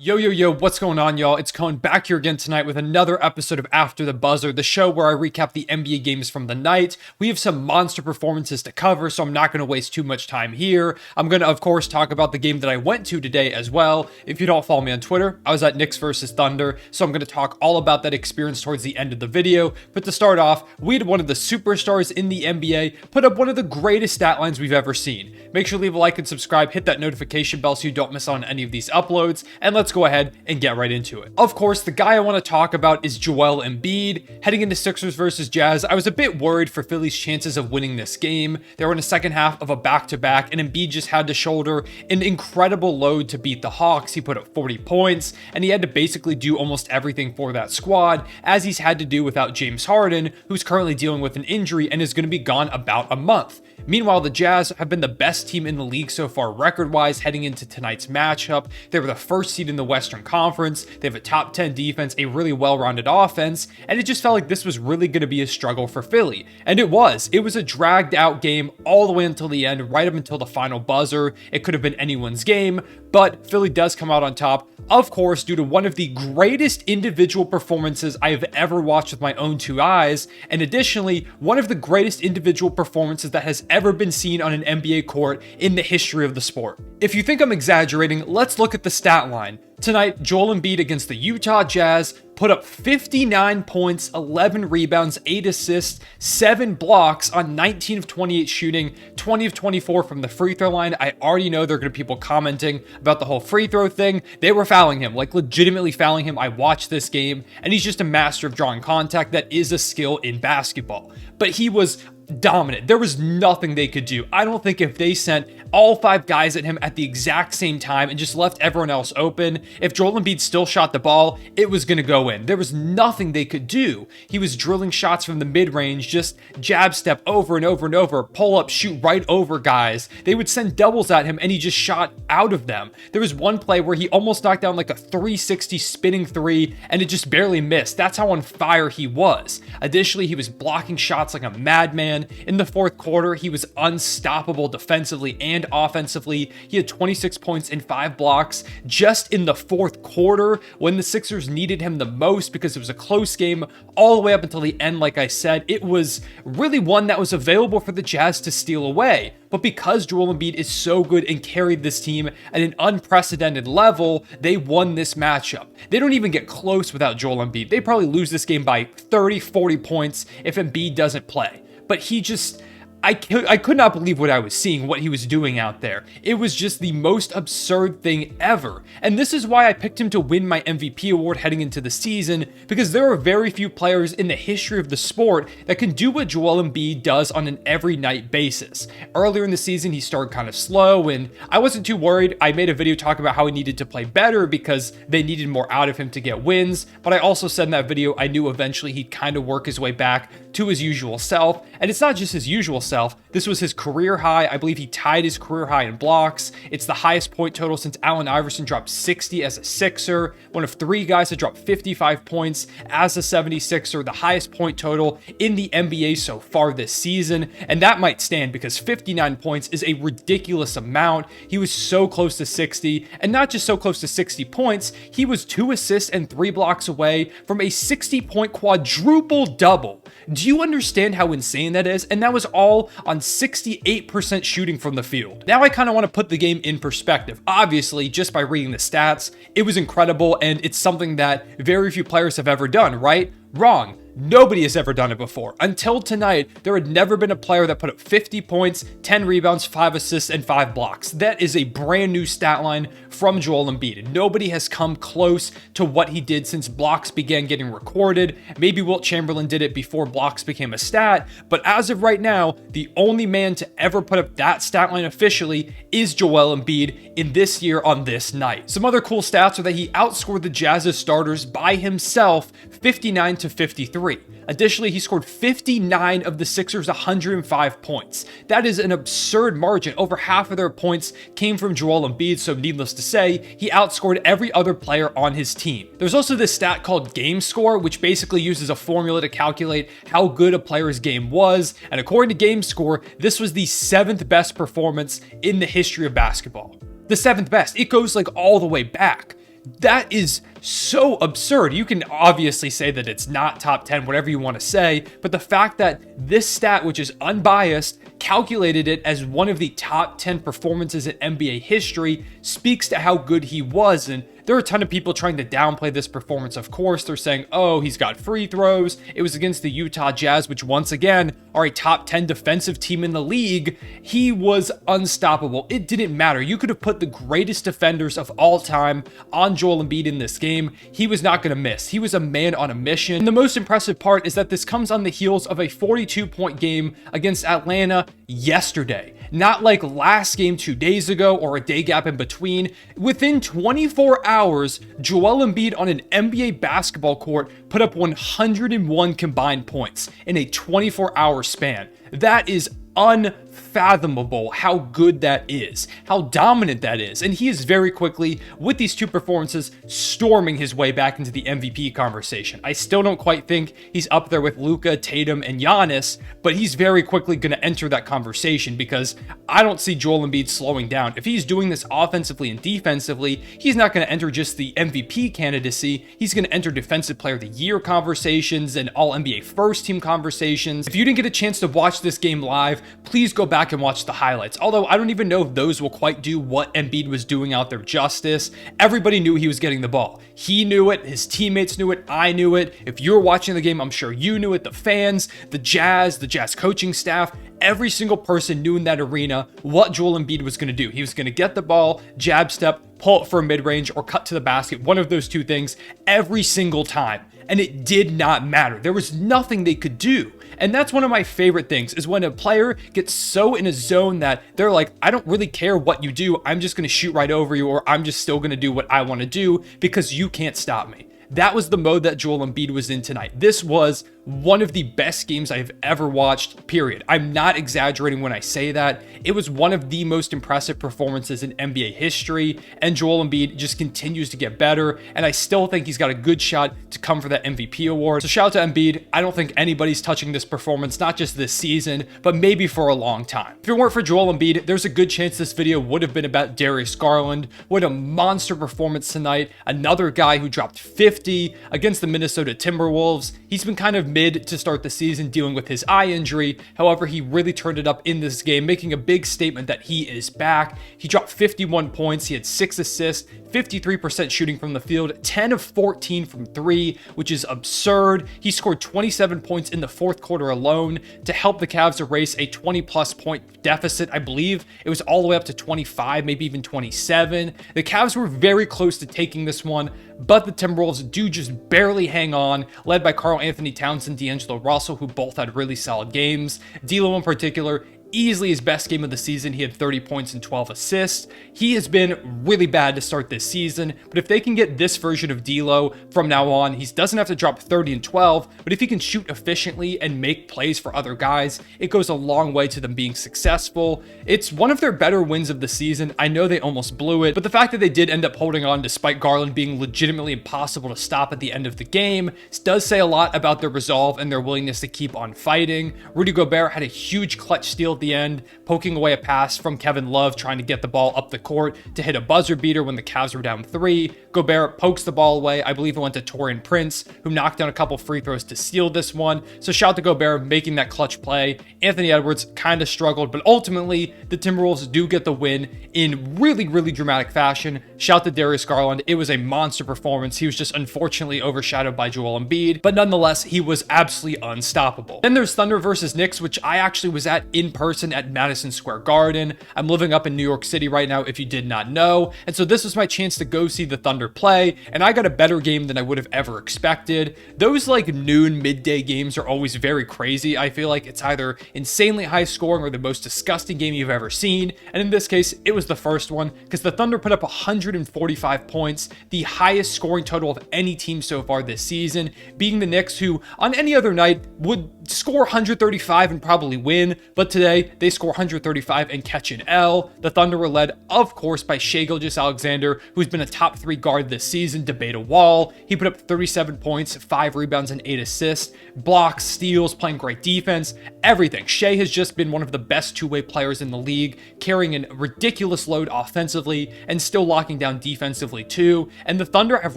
Yo, what's going on, y'all? It's Cohen back here again tonight with another episode of After the Buzzer, the show where I recap the NBA games from the night. We have some monster performances to cover, so I'm not going to waste too much time here. I'm going to, of course, talk about the game that I went to today as well. If you don't follow me on Twitter, I was at Knicks versus Thunder, so I'm going to talk all about that experience towards the end of the video. But to start off, we had one of the superstars in the NBA put up one of the greatest stat lines we've ever seen. Make sure to leave a like and subscribe, hit that notification bell so you don't miss out on any of these uploads, and let's go ahead and get right into it. Of course, the guy I want to talk about is Joel Embiid. Heading into Sixers versus Jazz, I was a bit worried for Philly's chances of winning this game. They were in the second half of a back-to-back, and Embiid just had to shoulder an incredible load to beat the Hawks. He put up 40 points, and he had to basically do almost everything for that squad, as he's had to do without James Harden, who's currently dealing with an injury and is going to be gone about a month. Meanwhile, the Jazz have been the best team in the league so far record-wise heading into tonight's matchup. They were the first seed in the Western Conference. They have a top 10 defense, a really well-rounded offense, and it just felt like this was really going to be a struggle for Philly. And it was. It was a dragged-out game all the way until the end, right up until the final buzzer. It could have been anyone's game, but Philly does come out on top, of course, due to one of the greatest individual performances I have ever watched with my own two eyes, and additionally, one of the greatest individual performances that has ever been seen on an NBA court in the history of the sport. If you think I'm exaggerating, let's look at the stat line. Tonight, Joel Embiid against the Utah Jazz put up 59 points, 11 rebounds, 8 assists, 7 blocks on 19 of 28 shooting, 20 of 24 from the free throw line. I already know there are going to be people commenting about the whole free throw thing. They were fouling him, like legitimately fouling him. I watched this game, and he's just a master of drawing contact. That is a skill in basketball. But he was dominant. There was nothing they could do. I don't think if they sent all 5 guys at him at the exact same time and just left everyone else open, if Joel Embiid still shot the ball, it was going to go in. There was nothing they could do. He was drilling shots from the mid-range, just jab step over and over and over, pull up, shoot right over guys. They would send doubles at him and he just shot out of them. There was one play where he almost knocked down like a 360 spinning three and it just barely missed. That's how on fire he was. Additionally, he was blocking shots like a madman. In the fourth quarter, he was unstoppable defensively and offensively. He had 26 points and 5 blocks just in the fourth quarter when the Sixers needed him the most because it was a close game all the way up until the end. Like I said, it was really one that was available for the Jazz to steal away. But because Joel Embiid is so good and carried this team at an unprecedented level, they won this matchup. They don't even get close without Joel Embiid. They probably lose this game by 30, 40 points if Embiid doesn't play. But he just, I could not believe what I was seeing, what he was doing out there. It was just the most absurd thing ever. And this is why I picked him to win my MVP award heading into the season, because there are very few players in the history of the sport that can do what Joel Embiid does on an every night basis. Earlier in the season, he started kind of slow, and I wasn't too worried. I made a video talking about how he needed to play better because they needed more out of him to get wins. But I also said in that video, I knew eventually he'd kind of work his way back to his usual self. And it's not just his usual self. This was his career high. I believe he tied his career high in blocks. It's the highest point total since Allen Iverson dropped 60 as a Sixer. One of 3 guys that dropped 55 points as a 76er, the highest point total in the NBA so far this season. And that might stand because 59 points is a ridiculous amount. He was so close to 60, and not just so close to 60 points, he was 2 assists and 3 blocks away from a 60-point quadruple double. Do you understand how insane that is? And that was all on 68% shooting from the field. Now I kind of want to put the game in perspective. Obviously, just by reading the stats, it was incredible, and it's something that very few players have ever done, right? Wrong. Nobody has ever done it before. Until tonight, there had never been a player that put up 50 points, 10 rebounds, 5 assists, and 5 blocks. That is a brand new stat line from Joel Embiid. Nobody has come close to what he did since blocks began getting recorded. Maybe Wilt Chamberlain did it before blocks became a stat, but as of right now, the only man to ever put up that stat line officially is Joel Embiid in this year on this night. Some other cool stats are that he outscored the Jazz's starters by himself 59 to 53. Additionally, he scored 59 of the Sixers' 105 points. That is an absurd margin. Over half of their points came from Joel Embiid, so needless to say, he outscored every other player on his team. There's also this stat called game score, which basically uses a formula to calculate how good a player's game was, and according to game score, this was the 7th best performance in the history of basketball. The 7th best. It goes like all the way back. That is so absurd. You can obviously say that it's not top 10, whatever you want to say, but the fact that this stat, which is unbiased, calculated it as one of the top 10 performances in NBA history, speaks to how good he was. And there are a ton of people trying to downplay this performance. Of course, they're saying, oh, he's got free throws. It was against the Utah Jazz, which once again are a top 10 defensive team in the league. He was unstoppable. It didn't matter. You could have put the greatest defenders of all time on Joel Embiid in this game. He was not going to miss. He was a man on a mission. And the most impressive part is that this comes on the heels of a 42-point game against Atlanta yesterday. Not like last game 2 days ago or a day gap in between. Within 24 hours, Joel Embiid on an NBA basketball court put up 101 combined points in a 24-hour span. That is unfathomable how good that is, how dominant that is. And he is very quickly, with these two performances, storming his way back into the MVP conversation. I still don't quite think he's up there with Luka, Tatum, and Giannis, but he's very quickly going to enter that conversation because I don't see Joel Embiid slowing down. If he's doing this offensively and defensively, he's not going to enter just the MVP candidacy. He's going to enter Defensive Player of the Year conversations and All-NBA First Team conversations. If you didn't get a chance to watch this game live, please go back and watch the highlights. Although I don't even know if those will quite do what Embiid was doing out there justice. Everybody knew he was getting the ball. He knew it. His teammates knew it. I knew it. If you were watching the game, I'm sure you knew it. The fans, the Jazz coaching staff, every single person knew in that arena what Joel Embiid was going to do. He was going to get the ball, jab step, pull it for a mid-range, or cut to the basket. One of those two things every single time. And it did not matter. There was nothing they could do. And that's one of my favorite things, is when a player gets so in a zone that they're like, I don't really care what you do. I'm just going to shoot right over you, or I'm just still going to do what I want to do because you can't stop me. That was the mode that Joel Embiid was in tonight. This was one of the best games I've ever watched, period. I'm not exaggerating when I say that. It was one of the most impressive performances in NBA history, and Joel Embiid just continues to get better, and I still think he's got a good shot to come for that MVP award. So shout out to Embiid. I don't think anybody's touching this performance, not just this season, but maybe for a long time. If it weren't for Joel Embiid, there's a good chance this video would have been about Darius Garland. What a monster performance tonight. Another guy who dropped 50 against the Minnesota Timberwolves. He's been kind of mid to start the season dealing with his eye injury. However, he really turned it up in this game, making a big statement that he is back. He dropped 51 points. He had 6 assists, 53% shooting from the field, 10 of 14 from 3, which is absurd. He scored 27 points in the fourth quarter alone to help the Cavs erase a 20-plus point deficit. I believe it was all the way up to 25, maybe even 27. The Cavs were very close to taking this one, but the Timberwolves do just barely hang on, led by Karl Anthony Towns and D'Angelo Russell, who both had really solid games. D'Lo in particular, easily his best game of the season. He had 30 points and 12 assists. He has been really bad to start this season, but if they can get this version of D'Lo from now on, he doesn't have to drop 30 and 12, but if he can shoot efficiently and make plays for other guys, it goes a long way to them being successful. It's one of their better wins of the season. I know they almost blew it, but the fact that they did end up holding on despite Garland being legitimately impossible to stop at the end of the game does say a lot about their resolve and their willingness to keep on fighting. Rudy Gobert had a huge clutch steal at the end, poking away a pass from Kevin Love, trying to get the ball up the court to hit a buzzer beater when the Cavs were down 3. Gobert pokes the ball away. I believe it went to Taurean Prince, who knocked down a couple free throws to steal this one. So shout out to Gobert making that clutch play. Anthony Edwards kind of struggled, but ultimately the Timberwolves do get the win in really, really dramatic fashion. Shout out to Darius Garland. It was a monster performance. He was just unfortunately overshadowed by Joel Embiid, but nonetheless, he was absolutely unstoppable. Then there's Thunder versus Knicks, which I actually was at in person at Madison Square Garden. I'm living up in New York City right now, if you did not know. And so this was my chance to go see the Thunder play, and I got a better game than I would have ever expected. Those like noon midday games are always very crazy. I feel like it's either insanely high scoring or the most disgusting game you've ever seen. And in this case, it was the first one because the Thunder put up 145 points, the highest scoring total of any team so far this season, beating the Knicks, who on any other night would score 135 and probably win. But today, Today, they score 135 and catch an L. The Thunder were led, of course, by Gilgeous-Alexander, who's been a top 3 guard this season, debate a wall. He put up 37 points, 5 rebounds, and 8 assists, blocks, steals, playing great defense, everything. Shai has just been one of the best two-way players in the league, carrying a ridiculous load offensively and still locking down defensively too. And the Thunder have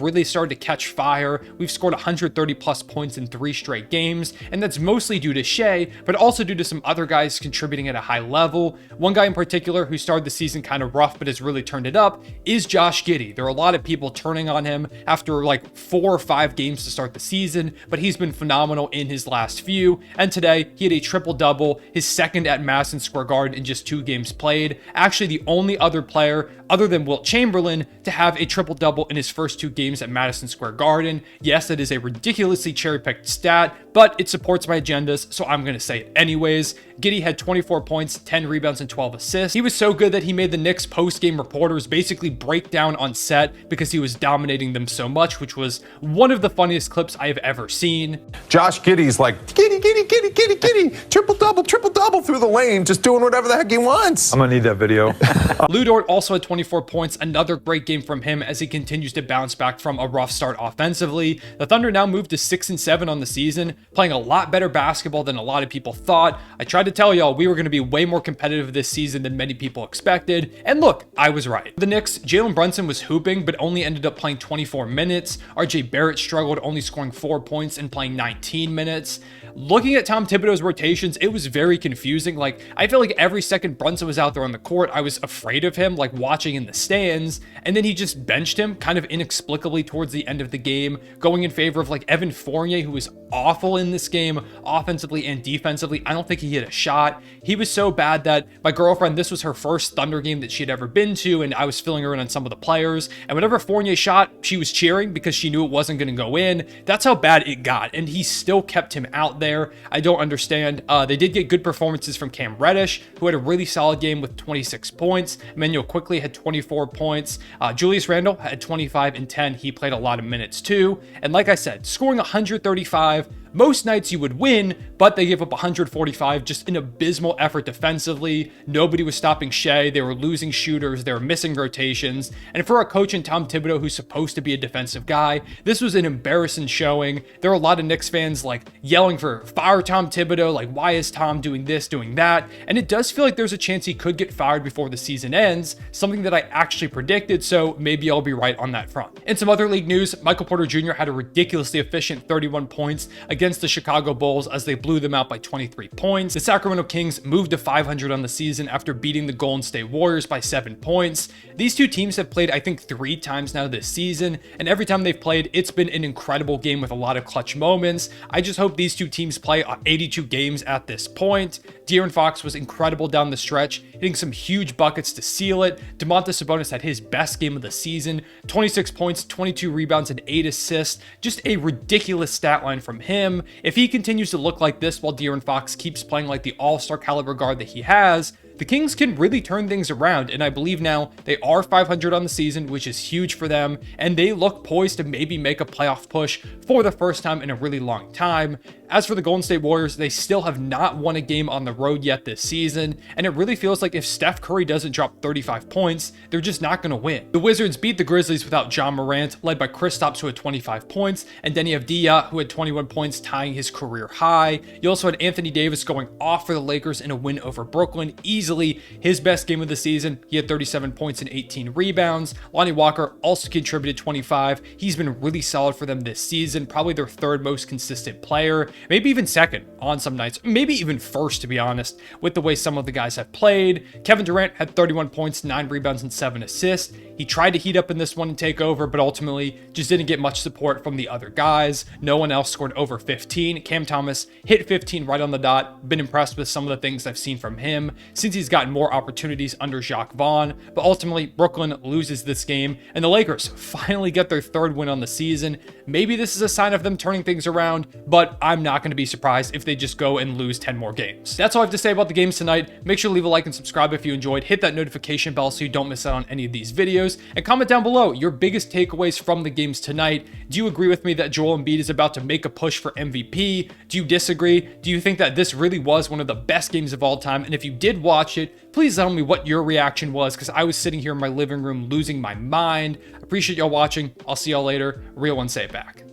really started to catch fire. We've scored 130 plus points in 3 straight games, and that's mostly due to Shai, but also due to some other guys contributing at a high level. One guy in particular who started the season kind of rough but has really turned it up is Josh Giddey. There are a lot of people turning on him after like 4 or 5 games to start the season, but he's been phenomenal in his last few. And today he had a triple-double, his second at Madison Square Garden in just 2 games played. Actually, the only other player other than Wilt Chamberlain to have a triple-double in his first 2 games at Madison Square Garden. Yes, that is a ridiculously cherry-picked stat, but it supports my agendas, so I'm going to say it anyways. Giddey had 24 points, 10 rebounds, and 12 assists. He was so good that he made the Knicks post-game reporters basically break down on set because he was dominating them so much, which was one of the funniest clips I have ever seen. Josh Giddey's like, Giddey, triple-double through the lane, just doing whatever the heck he wants. I'm going to need that video. Lu Dort also had 24 points, another great game from him as he continues to bounce back from a rough start offensively. The Thunder now moved to 6-7 on the season, playing a lot better basketball than a lot of people thought. I tried to tell y'all we were going to be way more competitive this season than many people expected, and look, I was right. The Knicks, Jalen Brunson was hooping, but only ended up playing 24 minutes. RJ Barrett struggled, only scoring 4 points and playing 19 minutes. Looking at Tom Thibodeau's rotations, it was very confusing. Like, I feel like every second Brunson was out there on the court, I was afraid of him, like watching in the stands, and then he just benched him kind of inexplicably towards the end of the game, going in favor of like Evan Fournier, who was awful in this game, offensively and defensively. I don't think he hit a shot. He was so bad that my girlfriend, this was her first Thunder game that she had ever been to, and I was filling her in on some of the players, and whenever Fournier shot, she was cheering because she knew it wasn't going to go in. That's how bad it got, and he still kept him out there. I don't understand. They did get good performances from Cam Reddish, who had a really solid game with 26 points. Emmanuel Quickly had 24 points. Julius Randle had 25 and 10. He played a lot of minutes too. And like I said, scoring 135, most nights you would win, but they gave up 145, just an abysmal effort defensively. Nobody was stopping Shai. They were losing shooters. They were missing rotations. And for a coach in Tom Thibodeau, who's supposed to be a defensive guy, this was an embarrassing showing. There were a lot of Knicks fans like yelling for fire Tom Thibodeau, like why is Tom doing this, doing that? And it does feel like there's a chance he could get fired before the season ends, something that I actually predicted, so maybe I'll be right on that front. In some other league news, Michael Porter Jr. had a ridiculously efficient 31 points against the Chicago Bulls as they blew them out by 23 points. The Sacramento Kings moved to 500 on the season after beating the Golden State Warriors by 7 points. These two teams have played, I think, 3 times now this season, and every time they've played, it's been an incredible game with a lot of clutch moments. I just hope these two teams play 82 games at this point. De'Aaron Fox was incredible down the stretch, hitting some huge buckets to seal it. Domantas Sabonis had his best game of the season, 26 points, 22 rebounds, and 8 assists. Just a ridiculous stat line from him. If he continues to look like this while De'Aaron Fox keeps playing like the all-star caliber guard that he has, the Kings can really turn things around, and I believe now they are 500 on the season, which is huge for them, and they look poised to maybe make a playoff push for the first time in a really long time. As for the Golden State Warriors, they still have not won a game on the road yet this season, and it really feels like if Steph Curry doesn't drop 35 points, they're just not going to win. The Wizards beat the Grizzlies without John Morant, led by Kristaps, who had 25 points, and Deni Avdija, who had 21 points, tying his career high. You also had Anthony Davis going off for the Lakers in a win over Brooklyn, easily his best game of the season. He had 37 points and 18 rebounds. Lonnie Walker also contributed 25. He's been really solid for them this season, probably their 3rd most consistent player, maybe even 2nd on some nights, maybe even 1st, to be honest, with the way some of the guys have played. Kevin Durant had 31 points, 9 rebounds, and 7 assists. He tried to heat up in this one and take over, but ultimately just didn't get much support from the other guys. No one else scored over 15. Cam Thomas hit 15 right on the dot. Been impressed with some of the things I've seen from him since he's gotten more opportunities under Jacques Vaughn, but ultimately Brooklyn loses this game, and the Lakers finally get their 3rd win on the season. Maybe this is a sign of them turning things around, but I'm not going to be surprised if they just go and lose 10 more games. That's all I have to say about the games tonight. Make sure to leave a like and subscribe if you enjoyed. Hit that notification bell so you don't miss out on any of these videos. videos, and comment down below your biggest takeaways from the games tonight. Do you agree with me that Joel Embiid is about to make a push for MVP? Do you disagree? Do you think that this really was one of the best games of all time? And if you did watch it, please tell me what your reaction was, because I was sitting here in my living room losing my mind. Appreciate y'all watching. I'll see y'all later. Real one, say it back.